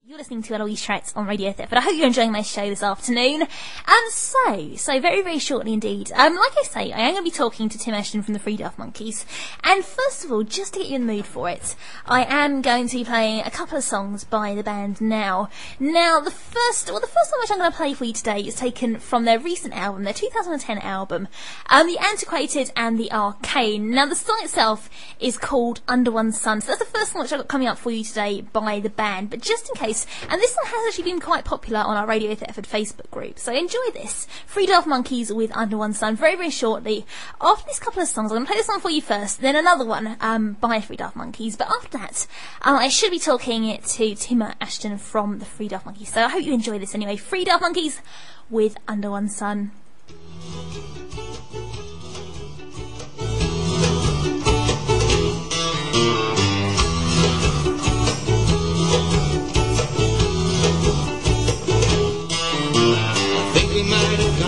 You're listening to Eloise Trett on Radio Thetford. I hope you're enjoying my show this afternoon. So very, very shortly indeed. Like I say, I am going to be talking to Tim Ashton from the Daft Monkeys. And first of all, just to get you in the mood for it, I am going to be playing a couple of songs by the band now. Now, the first song which I'm going to play for you today is taken from their recent album, their 2010 album, The Antiquated and the Arcane. Now, the song itself is called Under One Sun. So that's the first song which I've got coming up for you today by the band. But just in case, and this one has actually been quite popular on our Radio Thetford Facebook group, so enjoy this. Daft Monkeys with Under One Sun very, very shortly. After this couple of songs, I'm going to play this one for you first, then another one by Daft Monkeys, but after that, I should be talking to Tim Ashton from the Daft Monkeys, so I hope you enjoy this anyway. Daft Monkeys with Under One Sun.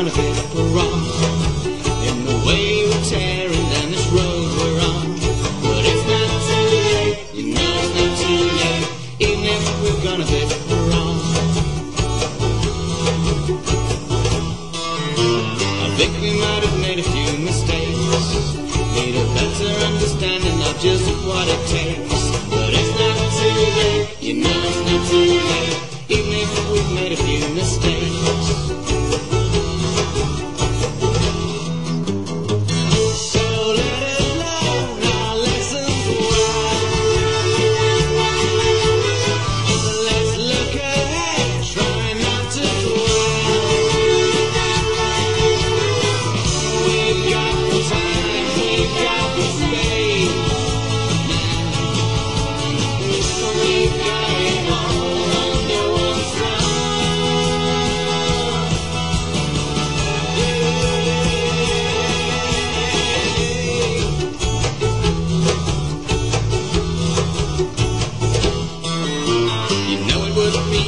A bit wrong in the way we're tearing down this road we're on, but it's not too late, you know it's not too late, even if we've gone a bit wrong. I think we might have made a few mistakes, need a better understanding of just what it takes, but it's not too late, you know it's not too late, even if we've made a few mistakes.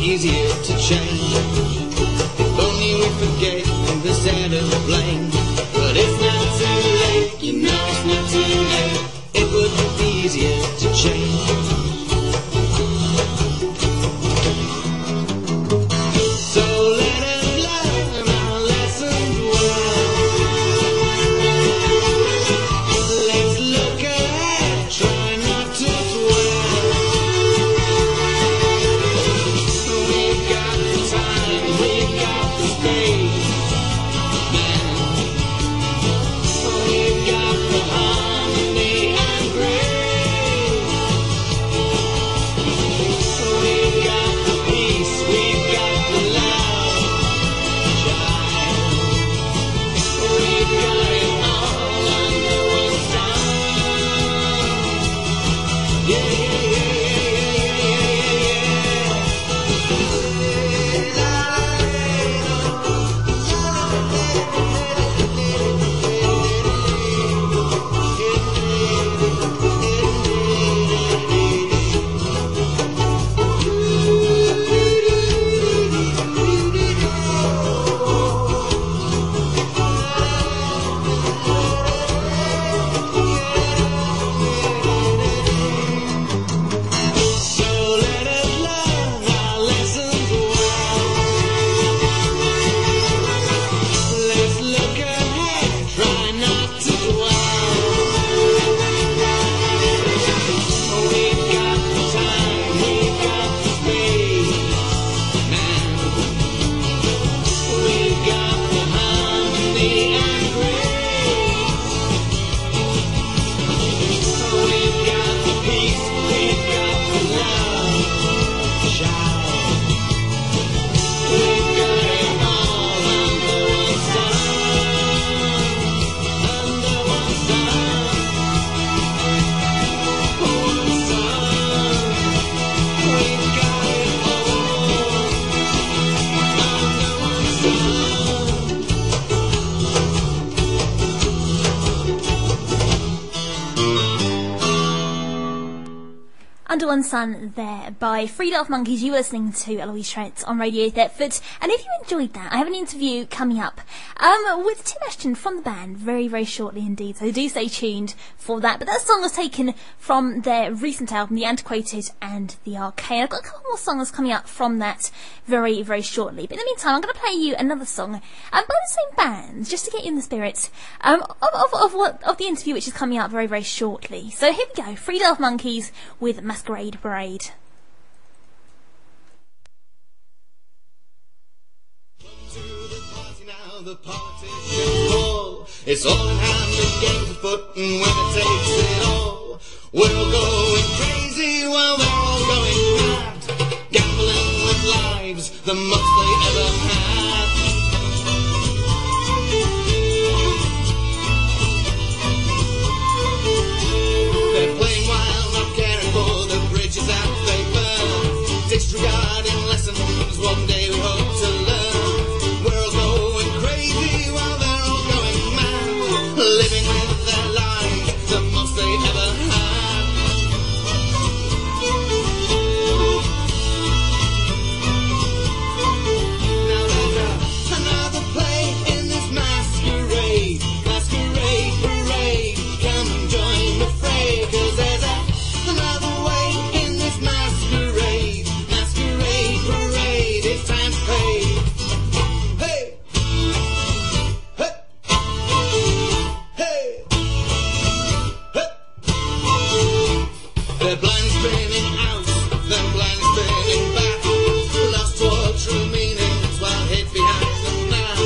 Easier to change if only we forgave this end of the blame, but it's not too late, you know it's not too late, it would be easier to change. So let us learn our lessons well, let's look ahead, try not to dwell. Under One Sun there by Three Daft Monkeys. You were listening to Eloise Trett on Radio Thetford. And if you enjoyed that, I have an interview coming up with Tim Ashton from the band very, very shortly indeed. So do stay tuned for that. But that song was taken from their recent album, The Antiquated and The Arcane. I've got a couple more songs coming up from that very, very shortly. But in the meantime, I'm going to play you another song by the same band, just to get you in the spirit of the interview, which is coming up very, very shortly. So here we go. Three Daft Monkeys with Masquerade Parade. Come to the party now, the politicians call. It's all in hand, the game's afoot, and winner takes it all. We're all going crazy while they're all going mad, gambling with lives, the most they ever had. They're playing wild, not caring for the bridges that they burn, disregarding lessons one day we hope to learn. We're all going crazy while they're all going mad, living with their lives, the most they ever had. Now there's another play in this masquerade, masquerade parade. Come and join the fray, 'cause there's another way in this masquerade, masquerade parade. It's time to pay. Hey! Hey! Hey! Hey! They're blind spinning out, then blind spinning back, lost to all true meanings while hid behind the mask.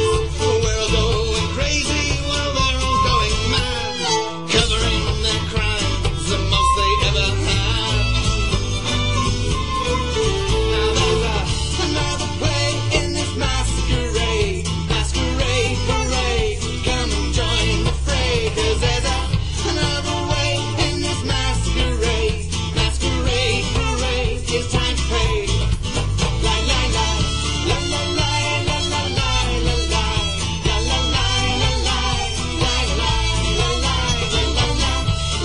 We're all going crazy while they're all going mad, covering their crimes, the most they ever had. Now there's another play in this masquerade, masquerade parade. Come and join the fray, 'cause there's another way in this masquerade, masquerade parade. It's time to pay. La la la, la la la, la la la, la la, la la la, la la, la la, la la, la la,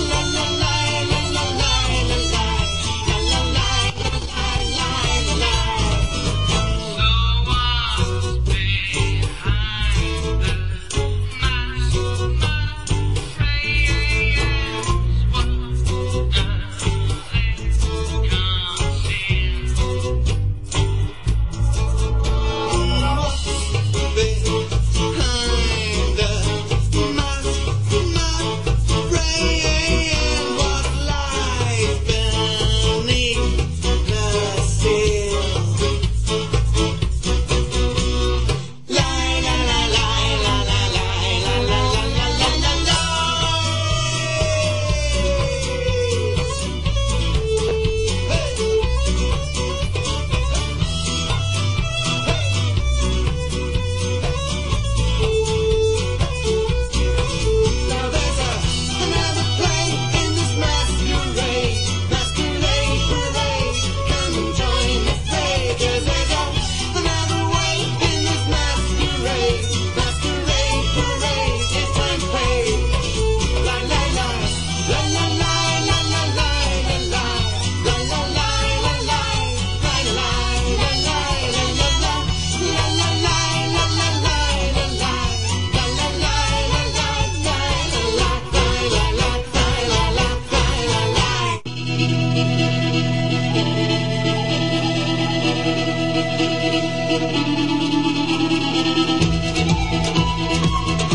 la la la, la la la, la la, la la la, la la, la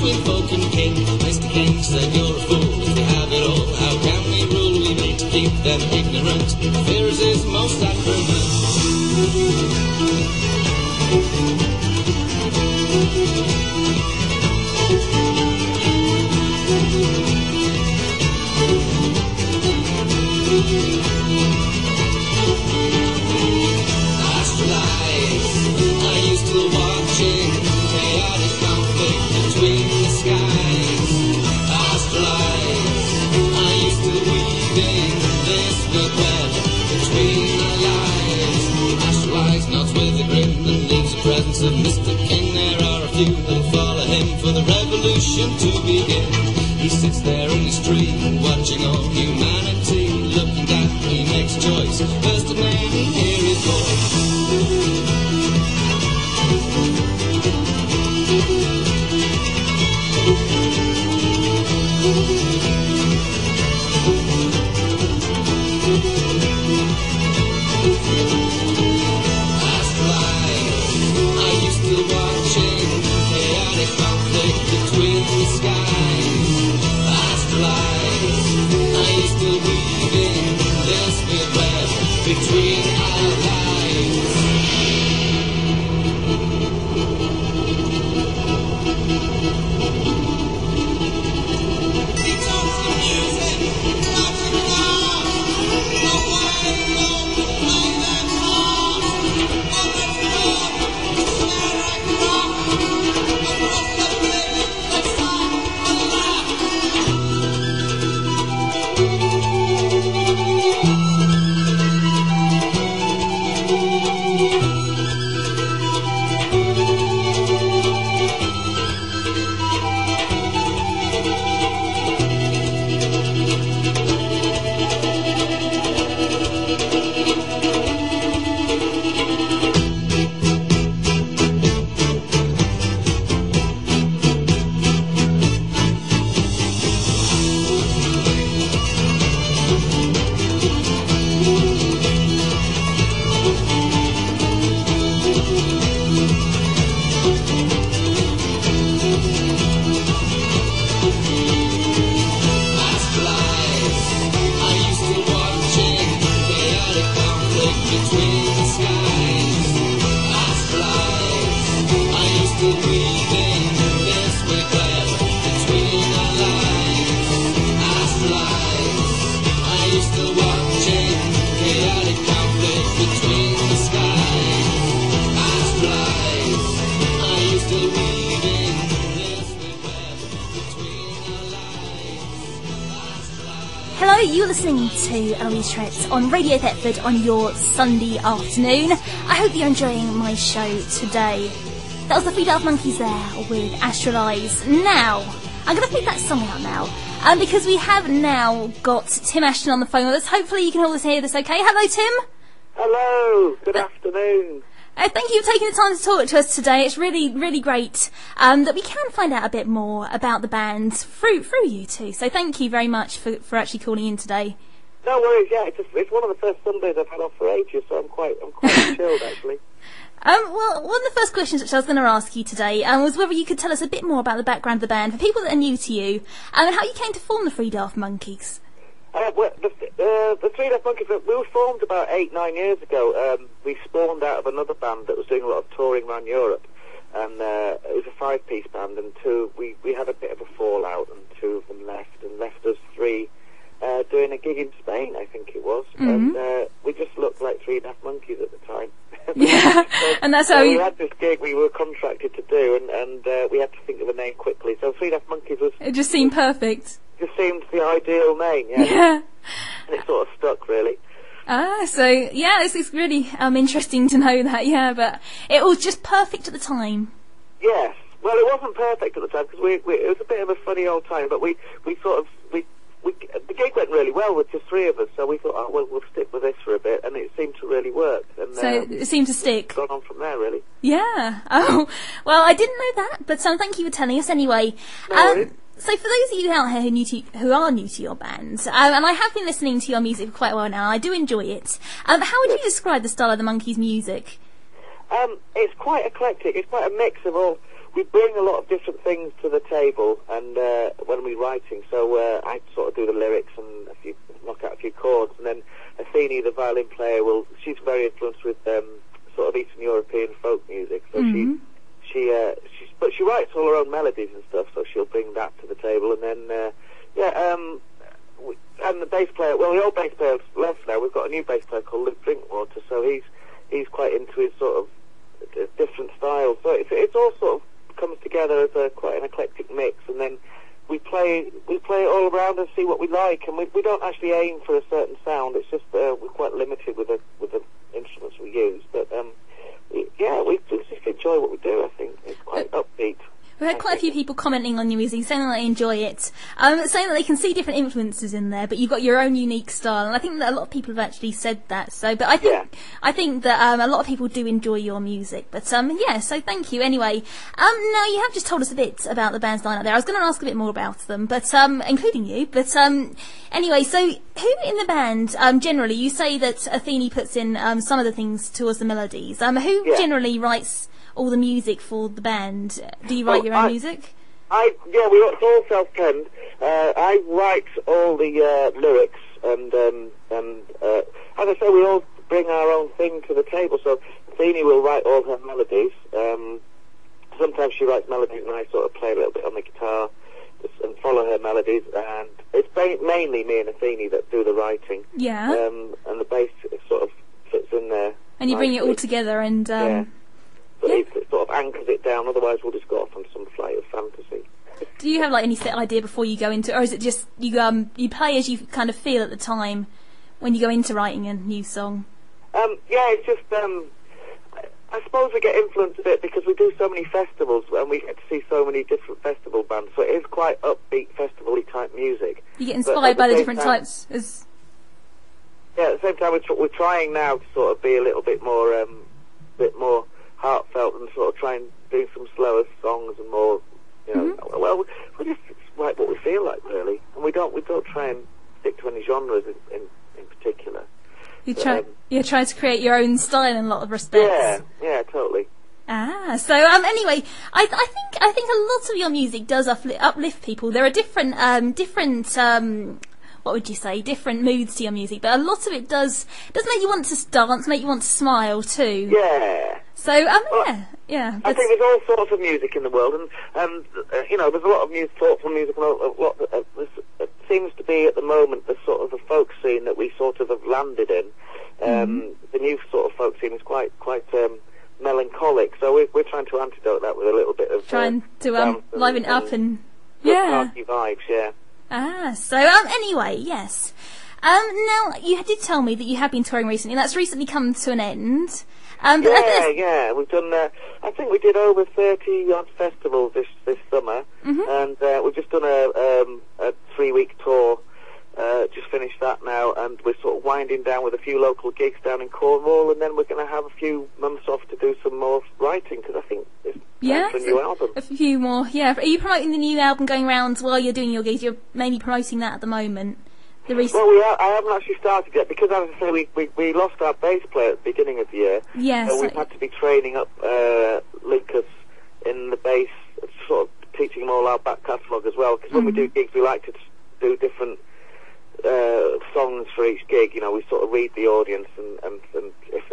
With folk and king, Mr. King said you're a fool if you have it all. How can we rule? We need to keep them ignorant. Fear is his most sacrament. Astralize, are you still watching chaotic conflict between the skies? Astralize, are you still weaving this good web between our lives? Astralize nods with a grin and leaves the presence of Mr. King. There are a few that'll follow him for the revolution to begin. He sits there in his tree, watching all humanity, looking down, he makes a choice. First of many, hear his voice. Between our lives. He talks the music, loves the cars, no one knows to play their part. On the floor, staring rock, across the bridge, the sun, and laugh. You're listening to Eloise Trett on Radio Thetford on your Sunday afternoon. I hope you're enjoying my show today. That was the three Daft Monkeys there with Astralize. Now, I'm going to pick that song out now, because we have now got Tim Ashton on the phone with us. Hopefully you can all hear this okay. Hello, Tim. Hello, good afternoon. Thank you for taking the time to talk to us today. It's really, really great that we can find out a bit more about the band through you two. So thank you very much for actually calling in today. No worries. Yeah, it's one of the first Sundays I've had off for ages, so I'm quite chilled actually. Well, one of the first questions which I was going to ask you today was whether you could tell us a bit more about the background of the band for people that are new to you, and how you came to form the Three Daft Monkeys. The Three Daft Monkeys, we were formed about 8-9 years ago. We spawned out of another band that was doing a lot of touring around Europe, and it was a 5-piece band, and we had a bit of a fallout, and 2 of them left us 3 doing a gig in Spain, I think it was, and we just looked like Three Daft Monkeys at the time. Yeah, and that's how we had this gig we were contracted to do, and we had to think of a name quickly, so Three Daft Monkeys was... It just seemed perfect. Just seemed the ideal name, yeah. And it sort of stuck, really. So yeah, it's really interesting to know that, yeah, but it was just perfect at the time. Yes, well, it wasn't perfect at the time, because it was a bit of a funny old time, but we the gig went really well with just 3 of us, so we thought, oh, well, we'll stick with this for a bit, and it seemed to really work. And so it seemed to stick. Gone on from there, really. Yeah. Oh, well, I didn't know that, but thank you for telling us anyway. So for those of you out here who are new to your band, and I have been listening to your music for quite a while now, I do enjoy it. How would you describe the style of the Monkeys' music? It's quite eclectic. It's quite a mix of all. We bring a lot of different things to the table, and when we're writing, so I sort of do the lyrics and knock out a few chords, and then Athene, the violin player, she's very influenced with sort of Eastern European folk music, so but she writes all her own melodies and stuff, so she'll bring that to the table, and then and the bass player, well, the old bass player's left now. We've got a new bass player called Luke Drinkwater, so he's quite into his sort of different styles. So it's all sort of comes together as quite an eclectic mix, and then we play it all around and see what we like, and we don't actually aim for a certain sound. It's just we're quite limited with the instruments we use, but yeah, we just enjoy what we do. I think it's quite upbeat. We've had quite a few people commenting on your music, saying that they enjoy it, saying that they can see different influences in there, but you've got your own unique style, and I think that a lot of people have actually said that. So, but I think that a lot of people do enjoy your music. But yeah, so thank you anyway. Now you have just told us a bit about the bands lineup there. I was going to ask a bit more about them, but including you. But anyway, so who in the band generally? You say that Athene puts in some of the things towards the melodies. Who generally writes all the music for the band? Do you write your own music? It's all self-penned. I write all the lyrics, and as I say, we all bring our own thing to the table. So Athene will write all her melodies. Sometimes she writes melodies, and I sort of play a little bit on the guitar and follow her melodies. And it's mainly me and Athene that do the writing. Yeah. And the bass sort of fits in there. And you bring it all together, and But it sort of anchors it down, otherwise we'll just go off on some flight of fantasy. Do you have like any set idea before you go into it, or is it just you play as you kind of feel at the time when you go into writing a new song? It's just I suppose we get influenced a bit because we do so many festivals and we get to see so many different festival bands, so it is quite upbeat festival-y type music. You get inspired by the different types Yeah, at the same time we're trying now to sort of be a little bit more heartfelt and sort of try and do some slower songs and more, well, we just write what we feel like, really, and we don't try and stick to any genres in particular. You try to create your own style in a lot of respects. Yeah, totally. So anyway, I think a lot of your music does uplift people. There are different what would you say, different moods to your music, but a lot of it does make you want to dance, make you want to smile too. Yeah. So yeah. I think there's all sorts of music in the world, and there's a lot of thoughtful music, and a lot. It seems to be at the moment the sort of the folk scene that we sort of have landed in. The new sort of folk scene is quite melancholic, so we're trying to antidote that with a little bit of trying to liven up and party vibes, yeah. So anyway, yes. Now you did tell me that you have been touring recently, and that's recently come to an end. We've done. I think we did over 30 odd festivals this summer, and we've just done a 3-week tour. Just finished that now, and we're sort of winding down with a few local gigs down in Cornwall, and then we're going to have a few months off to do some more writing, because I think it's time for a new album. A few more, yeah. Are you promoting the new album going around while you're doing your gigs? You're mainly promoting that at the moment. I haven't actually started yet, because as I say, we lost our bass player at the beginning of the year. Yes. So we've had to be training up Lucas in the bass, sort of teaching them all our back catalogue as well, because when we do gigs, we like to do different songs for each gig. We sort of read the audience, and if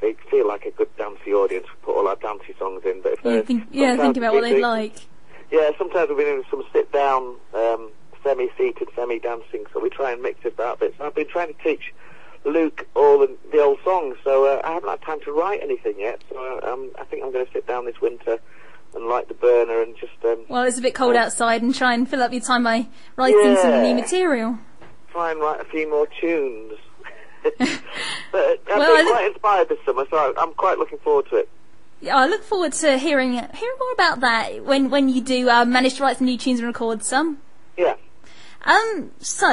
they feel like a good dancey audience, we put all our dancey songs in. But if think about what they'd like. Yeah, sometimes we've been doing some sit-down, semi-seated, semi-dancing, so we try and mix it up a bit. So I've been trying to teach Luke all the old songs, so I haven't had time to write anything yet. So I think I'm going to sit down this winter and light the burner and just... well, it's a bit cold outside, and try and fill up your time by writing some new material. Try and write a few more tunes. But I've been quite inspired this summer, so I'm quite looking forward to it. Yeah, I look forward to hearing more about that when you do manage to write some new tunes and record some. Yeah. So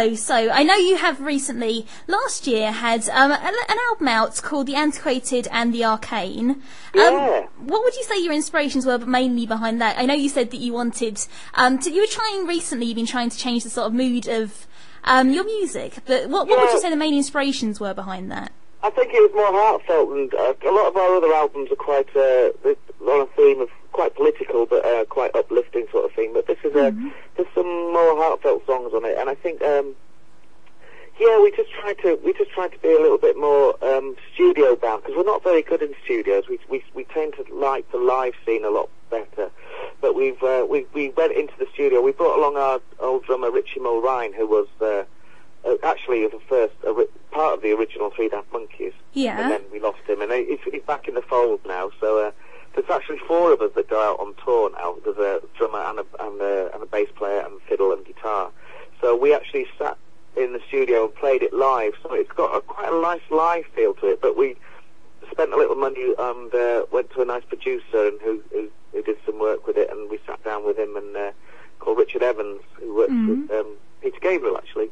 I know you have recently, last year, had an album out called The Antiquated and the Arcane. Yeah. What would you say your inspirations were mainly behind that? I know you said that you wanted you were trying recently, you've been trying to change the sort of mood of your music, but what would you say the main inspirations were behind that? I think it was more heartfelt, and a lot of our other albums are quite on a theme of quite political, but quite uplifting sort of thing. But this is there's some more heartfelt songs on it, and I think we just tried to be a little bit more studio bound, because we're not very good in studios. We tend to like the live scene a lot better. But we went into the studio. We brought along our old drummer Richie Mulrine, who was actually the first part of the original Three Daft Monkeys. Yeah. And then we lost him, and he's back in the fold now. So there's actually 4 of us that go out on tour now. There's a drummer and a bass player and fiddle and guitar. So we actually sat in the studio and played it live. So it's got quite a nice live feel to it. But we spent a little money and went to a nice producer and who did some work with it, and we sat down with him and called Richard Evans, who works with Peter Gabriel actually.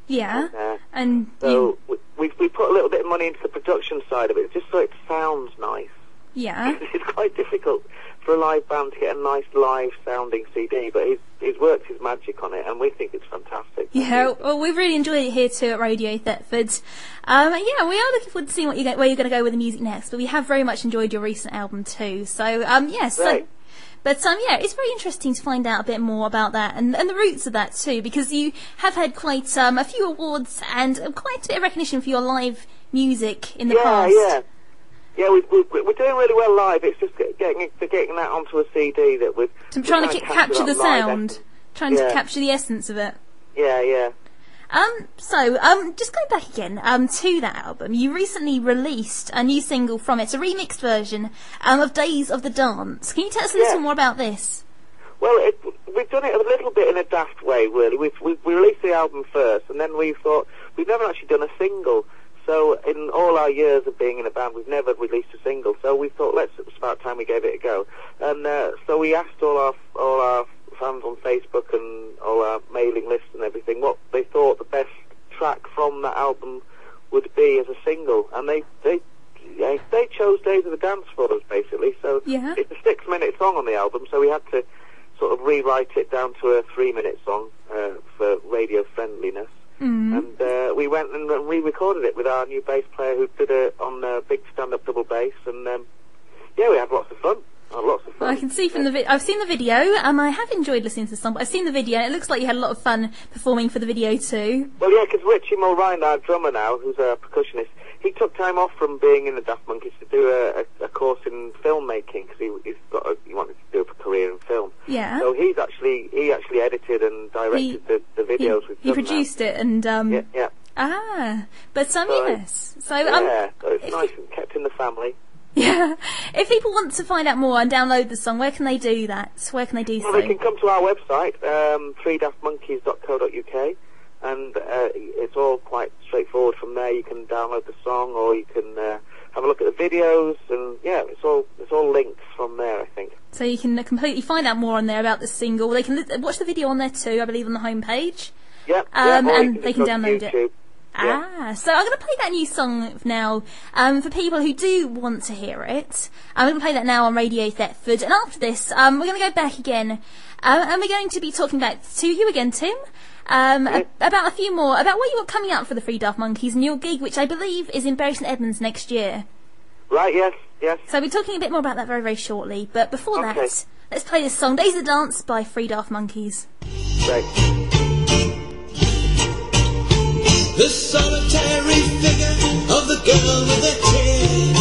Yeah. And so we put a little bit of money into the production side of it, just so it sounds nice. Yeah. It's quite difficult for a live band to get a nice live sounding CD, but he's worked his magic on it, and we think it's fantastic. Yeah, well, we've really enjoyed it here too at Radio Thetford. Yeah, we are looking forward to seeing where you're going to go with the music next, but we have very much enjoyed your recent album too. So, yes. Right. Yeah, it's very interesting to find out a bit more about that and the roots of that too, because you have had quite a few awards and quite a bit of recognition for your live music in the past. Yeah, we're doing really well live. It's just getting that onto a CD that we're trying to capture the sound, trying to capture the essence of it. Yeah. Just going back again to that album, you recently released a new single from it, a remixed version of Days of the Dance. Can you tell us a little more about this? Well, we've done it a little bit in a daft way, really. We released the album first, and then we thought we've never actually done a single. So in all our years of being in a band, we've never released a single. So we thought, it's about time we gave it a go. And so we asked all our fans on Facebook and all our mailing lists and everything what they thought the best track from that album would be as a single, and they chose Days of the Dance for us, basically. So it's a 6-minute song on the album, so we had to sort of rewrite it down to a 3-minute song for radio friendliness. And we went and re-recorded it with our new bass player who did it on a big stand-up double bass, and we had lots of fun. I can see from the I've seen the video. I have enjoyed listening to the song, but I've seen the video, and it looks like you had a lot of fun performing for the video too. Well, yeah, because Richie Mulrine, our drummer now, who's a percussionist, he took time off from being in the Daft Monkeys to do a course in filmmaking, because he wanted to do a career in film. Yeah. So he actually edited and directed the videos. He produced it and yeah. Yes. So it's nice and kept in the family. Yeah. If people want to find out more and download the song, where can they do that? Where can they do so? Well, they can come to our website, 3daftmonkeys.co.uk, and it's all quite straightforward from there. You can download the song, or you can have a look at the videos, and it's all links from there, I think. So you can completely find out more on there about the single. They can watch the video on there too, I believe, on the homepage. Yep. And they can download it. Yeah. So I'm going to play that new song now for people who do want to hear it. I'm going to play that now on Radio Thetford, and after this we're going to go back again and we're going to be talking back to you again, Tim, about a few more, about what you got coming up for the Three Daft Monkeys and your gig, which I believe is in Bury St Edmunds next year. Right, yes. So we'll be talking a bit more about that very, very shortly, but before that, let's play this song, Days of the Dance by Three Daft Monkeys. Great. The solitary figure of the girl with the tear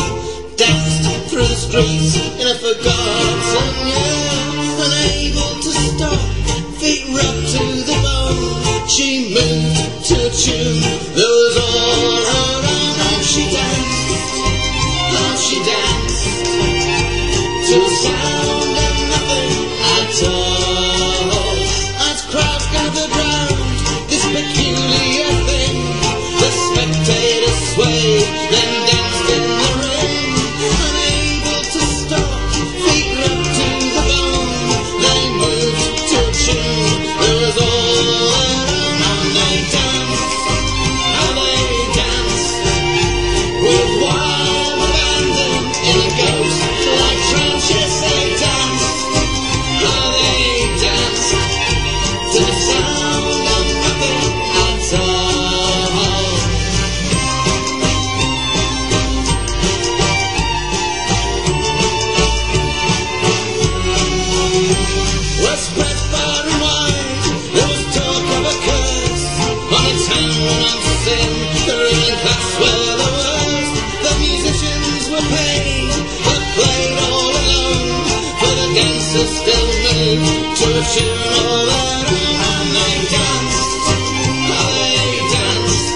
danced through the streets in a forgotten year. Unable to stop, feet rubbed to the bone, she moved to a tune that was all around. How she danced to the sound of nothing at all. As crowds gathered round this peculiar thing, the spectators swayed, then danced in the rain. Unable to stop, feet rubbed to the bone, they moved to a tune that was all around. How they danced, with wild abandon in a ghost-like trance. Yes, they danced. How they danced to the sound of nothing at all. Was spread far and wide, there was talk of a curse on a town of sin, the ruling class were the worst. The musicians were paid, but played all alone, for the gangsters still moved to a tune all their own. And they danced, how they danced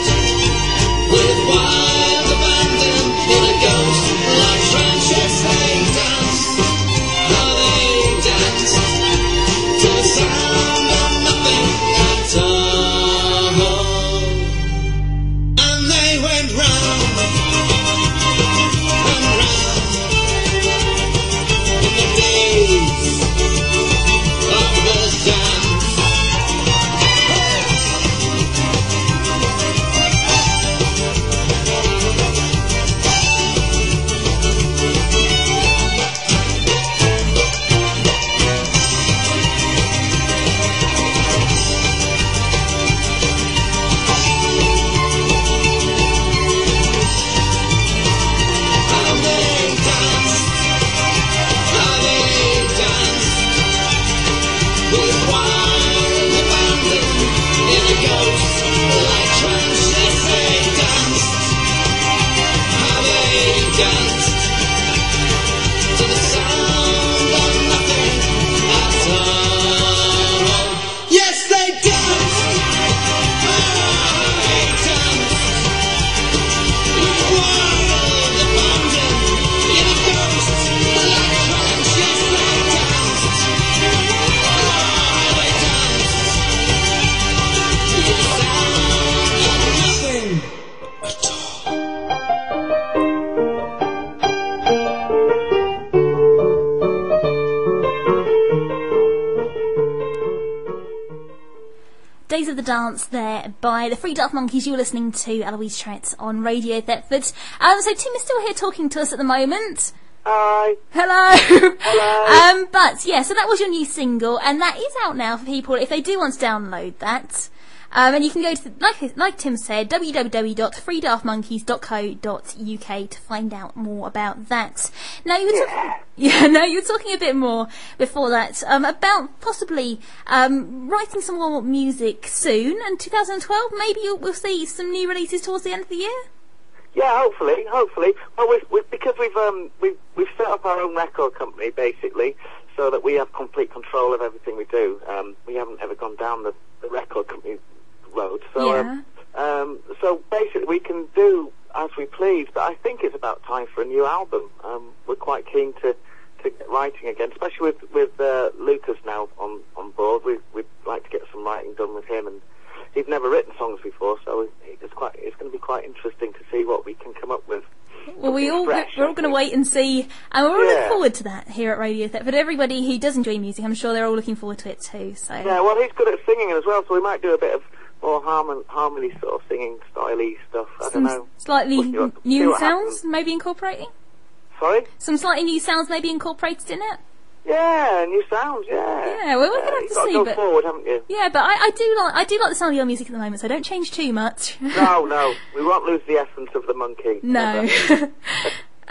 Dance there by the Three Daft Monkeys. You're listening to Eloise Trett on Radio Thetford. So Tim is still here talking to us at the moment. Hi. Hello. Hello. But yeah, so that was your new single, and that is out now for people if they do want to download that. And you can go to, like Tim said, www.freedaftmonkeys.co.uk to find out more about that. Now you were talking a bit more before that about possibly writing some more music soon. And 2012, maybe we'll see some new releases towards the end of the year. Yeah, hopefully. Well, because we've set up our own record company basically, so that we have complete control of everything we do. We haven't ever gone down the record company road, so so basically we can do as we please. But I think it's about time for a new album. We're quite keen to get writing again, especially with Lucas now on board. We'd like to get some writing done with him, and he's never written songs before, so it's going to be quite interesting to see what we can come up with. Well, we're all going to wait and see, and we're all looking forward to that here at Radio Thetford. Everybody who does enjoy music, I'm sure they're all looking forward to it too. So yeah, well, he's good at singing as well, so we might do a bit of more harmony sort of singing, styly stuff. I don't know. Slightly new sounds, maybe incorporating. Sorry? Some slightly new sounds, maybe incorporated in it. Yeah, new sounds. Yeah. Yeah, well, we're going to have to see. You've got to go forward, haven't you? Yeah, but I do like the sound of your music at the moment, so don't change too much. No, we won't lose the essence of the monkey. No.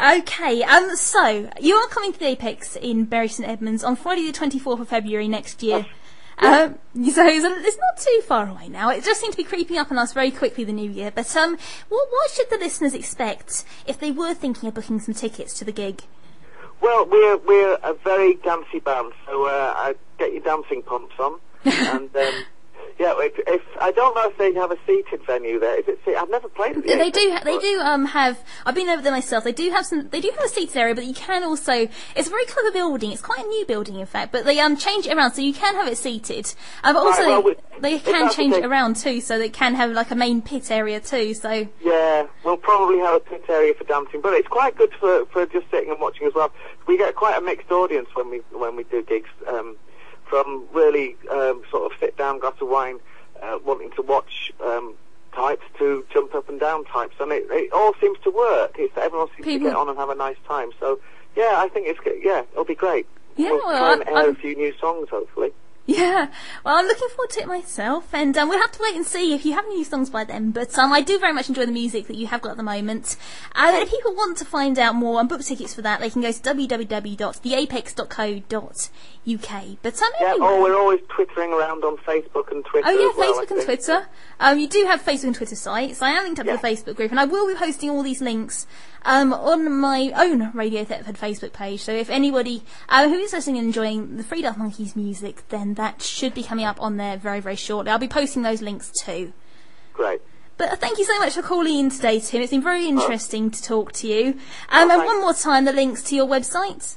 Okay, so you are coming to the Apex in Bury St Edmunds on Friday the 24th of February next year. So it's not too far away now. It just seems to be creeping up on us very quickly, the new year. But what should the listeners expect if they were thinking of booking some tickets to the gig? Well, we're a very dancey band, so I get your dancing pumps on, and if I don't know if they have a seated venue there. Is it? I've never played it. They do have. I've been over there myself. They do have a seated area, but you can also. It's a very clever building. It's quite a new building, in fact. But they change it around, so you can have it seated. But also they can change it around too, so they can have like a main pit area too. So yeah, we'll probably have a pit area for dancing, but it's quite good for just sitting and watching as well. We get quite a mixed audience when we do gigs. From really sort of sit down, glass of wine, wanting to watch types to jump up and down types, and it all seems to work. Everyone seems to get on and have a nice time. So yeah, I think it'll be great. Yeah, we'll try and air a few new songs hopefully. Yeah, well, I'm looking forward to it myself, and we'll have to wait and see if you have any new songs by then, but I do very much enjoy the music that you have got at the moment. If people want to find out more and book tickets for that, they can go to www.theapex.co.uk. But anyway. We're always twittering around on Facebook and Twitter. Oh yeah, as well, Facebook and Twitter. You do have Facebook and Twitter sites. I am linked up to the Facebook group, and I will be posting all these links on my own Radio Thetford Facebook page. So if anybody who is listening and enjoying the Three Daft Monkeys music, then that should be coming up on there very, very shortly. I'll be posting those links too. Great. But thank you so much for calling in today, Tim. It's been very interesting to talk to you. And one more time, the links to your website.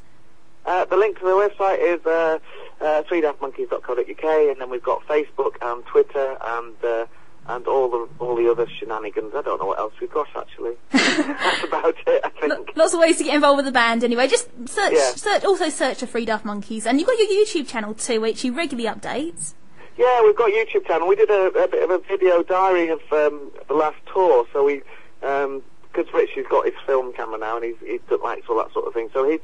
The link to the website is freedaftmonkeys.co.uk, and then we've got Facebook and Twitter and all the other shenanigans. I don't know what else we've got actually. That's about it, I think. Lots of ways to get involved with the band. Anyway, just search for Three Daft Monkeys, and you've got your YouTube channel too, which you regularly update. Yeah, we've got a YouTube channel. We did a bit of a video diary of the last tour, so we because Richie's got his film camera now, and he likes all that sort of thing. So I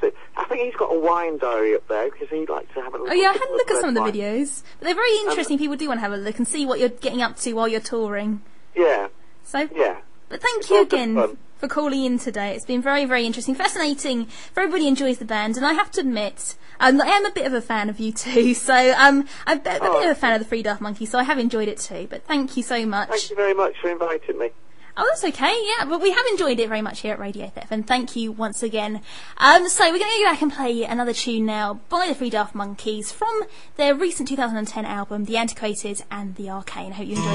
think he's got a wine diary up there because he likes to have a look. Oh yeah, I had a look at some of the videos. But they're very interesting. People do want to have a look and see what you're getting up to while you're touring. Yeah. So yeah. But thank you again for calling in today. It's been very, very interesting, fascinating. If everybody enjoys the band, and I have to admit, I am a bit of a fan of you too. So I'm a bit of a fan of the Three Daft Monkeys. So I have enjoyed it too. But thank you so much. Thank you very much for inviting me. Oh, that's okay, yeah, but we have enjoyed it very much here at Radio Thetford, and thank you once again. So we're going to go back and play another tune now by the Three Daft Monkeys from their recent 2010 album, The Antiquated and the Arcane. I hope you enjoy this.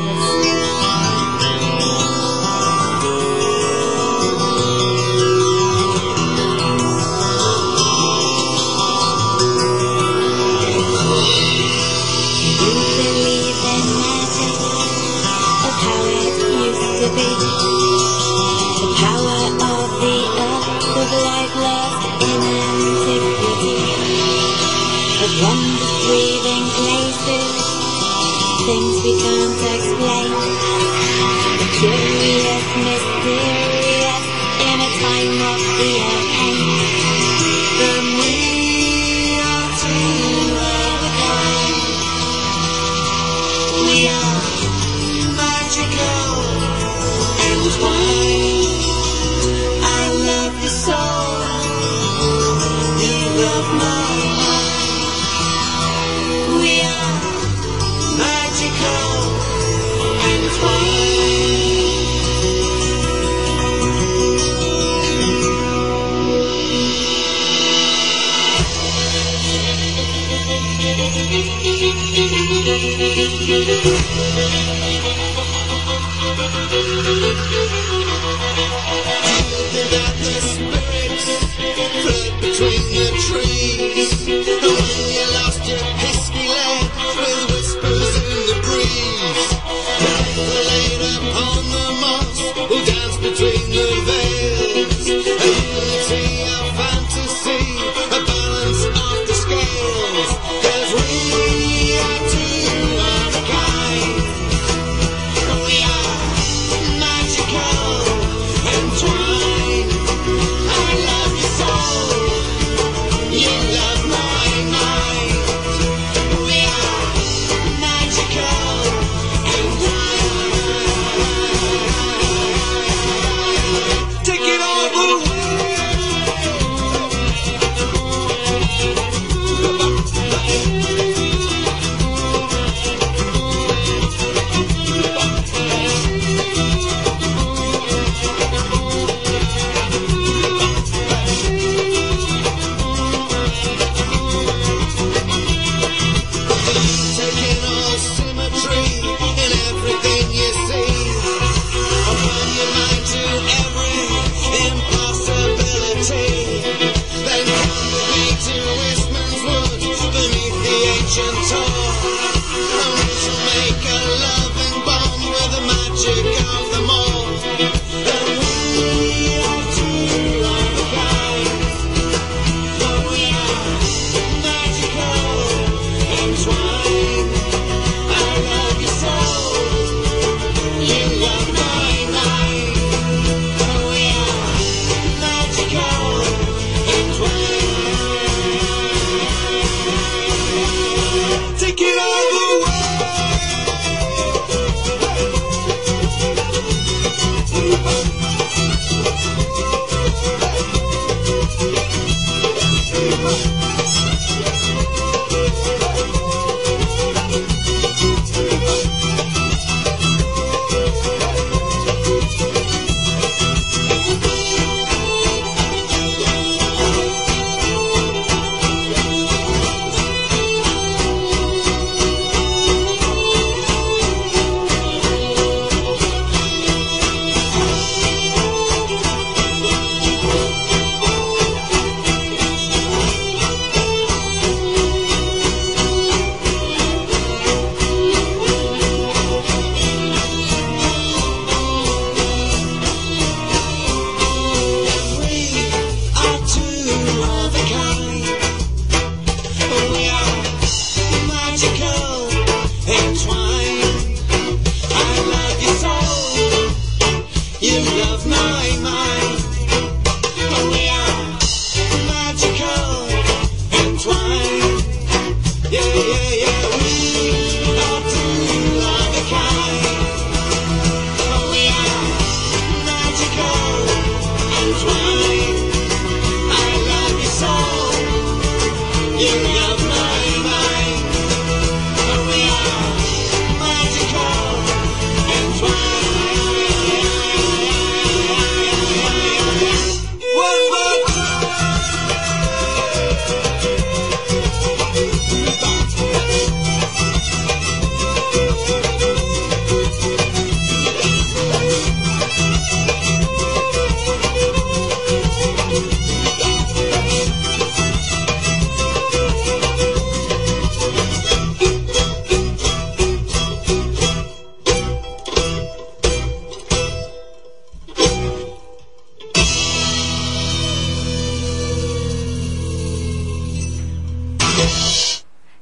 The power of the earth of life lost in antiquity, of wondrous breathing places, things we can't explain. Curious, mysterious, in a time of fear and pain. Then we are together. We are magical and twine. I love you so. You love my mind. We are magical and twine.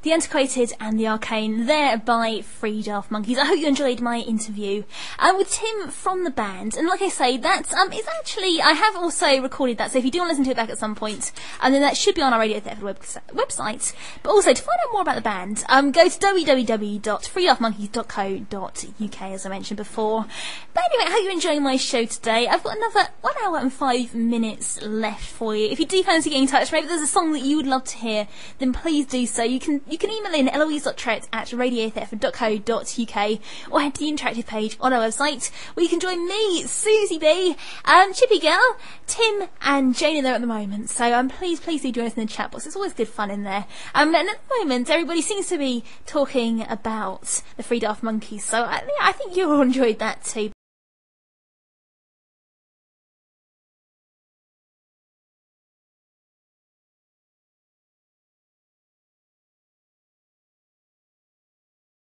The Antiquated and the Arcane, there by Three Daft Monkeys. I hope you enjoyed my interview with Tim from the band. And like I say, that's it's actually, I have also recorded that, so if you do want to listen to it back at some point, then that should be on our Radio Thetford website. But also, to find out more about the band, go to www.freedaftmonkeys.co.uk, as I mentioned before. But anyway, I hope you're enjoying my show today. I've got another 1 hour and 5 minutes left for you. If you do fancy getting in touch, maybe there's a song that you would love to hear, then please do so. You can email in eloise.trett@radiothetford.co.uk or head to the interactive page on our website where you can join me, Susie B, Chippy Girl, Tim and Jane are there at the moment. So please do join us in the chat box. It's always good fun in there. And at the moment, everybody seems to be talking about the Three Daft Monkeys. So I think you all enjoyed that too.